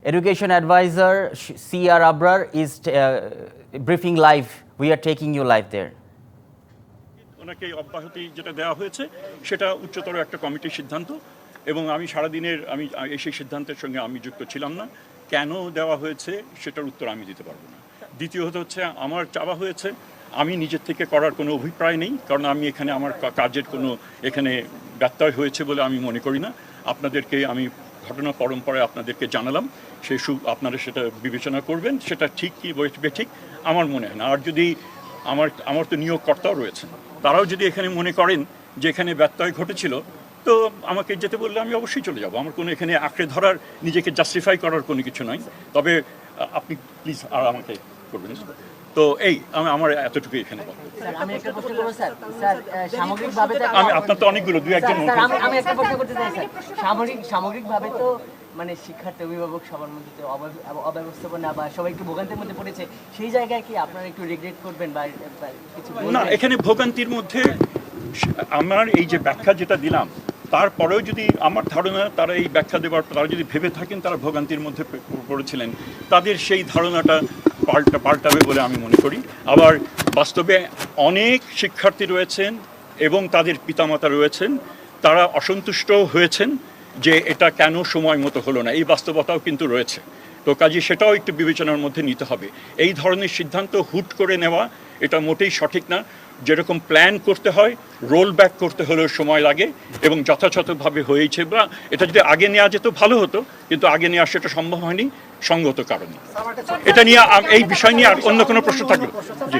Education advisor C.R. Abrar is briefing live. We are taking you live there. ওনাকে অব্যাহতি যেটা দেওয়া হয়েছে সেটা উচ্চতর একটা কমিটির সিদ্ধান্ত এবং আমি সারাদিনের সেই সিদ্ধান্তের সঙ্গে আমি যুক্ত ছিলাম না। কেন দেওয়া হয়েছে সেটার উত্তর আমি দিতে পারবো না। দ্বিতীয়ত হচ্ছে আমার চাওয়া হয়েছে, আমি নিজের থেকে করার কোনো অভিপ্রায় নেই, কারণ আমি এখানে আমার কাজের কোনো এখানে ব্যত্যয় হয়েছে বলে আমি মনে করি না। আপনাদেরকে আমি ঘটনা পরম্পরায় আপনাদেরকে জানালাম, আপনারা সেটা বিবেচনা করবেন, সেটা ঠিক কি ঠিক আমার মনে হয় না। আর যদি আমার তো নিয়োগকর্তাও রয়েছেন, তারাও যদি এখানে মনে করেন যে এখানে ব্যত্যয় ঘটেছিল, তো আমাকে যেতে বললে আমি অবশ্যই চলে যাব। আমার কোনো এখানে আঁকড়ে ধরার, নিজেকে জাস্টিফাই করার কোনো কিছু নয়। তবে আপনি প্লিজ আর আমাকে করবেন। তো এই আমার এতটুকু এখানে আমি একটা প্রশ্ন করব স্যার। স্যার সামগ্রিকভাবে আমি আপনার তো অনেকগুলো দুই একজন আমি একটা প্রশ্ন করতে চাই স্যার। সামগ্রিকভাবে তো মানে শিক্ষার্থী অভিভাবক সবার মধ্যে তো অব্যবস্থাপনা বা সবাই একটু ভোগান্তির মধ্যে পড়েছে, সেই জায়গায় কি আপনারা একটু রিগ্রেট করবেন বা কিছু না? এখানে ভোগান্তির মধ্যে আমার এই যে ব্যাখ্যা যেটা দিলাম, তারপরেও যদি আমার ধারণা তারা এই ব্যাখ্যা দেওয়ার তারা যদি ভেবে থাকেন তারা ভোগান্তির মধ্যে পড়েছিলেন, তাদের সেই ধারণাটা পাল্টাবে বলে আমি মনে করি। আবার বাস্তবে অনেক শিক্ষার্থী রয়েছেন এবং তাদের পিতামাতা রয়েছেন, তারা অসন্তুষ্ট হয়েছেন যে এটা কেন সময় মতো হলো না, এই বাস্তবতাও কিন্তু রয়েছে। তো কাজে সেটাও একটু বিবেচনার মধ্যে নিতে হবে। এই ধরনের সিদ্ধান্ত হুট করে নেওয়া এটা মোটেই সঠিক না। যেরকম প্ল্যান করতে হয়, রোল ব্যাক করতে হলেও সময় লাগে এবং যথাযথভাবে হয়েছে। বা এটা যদি আগে নেওয়া যেত ভালো হতো, কিন্তু আগে নেওয়া সেটা সম্ভব হয়নি সঙ্গত কারণে। এটা নিয়ে এই বিষয় নিয়ে আর অন্য কোনো প্রশ্ন থাকলো? জি।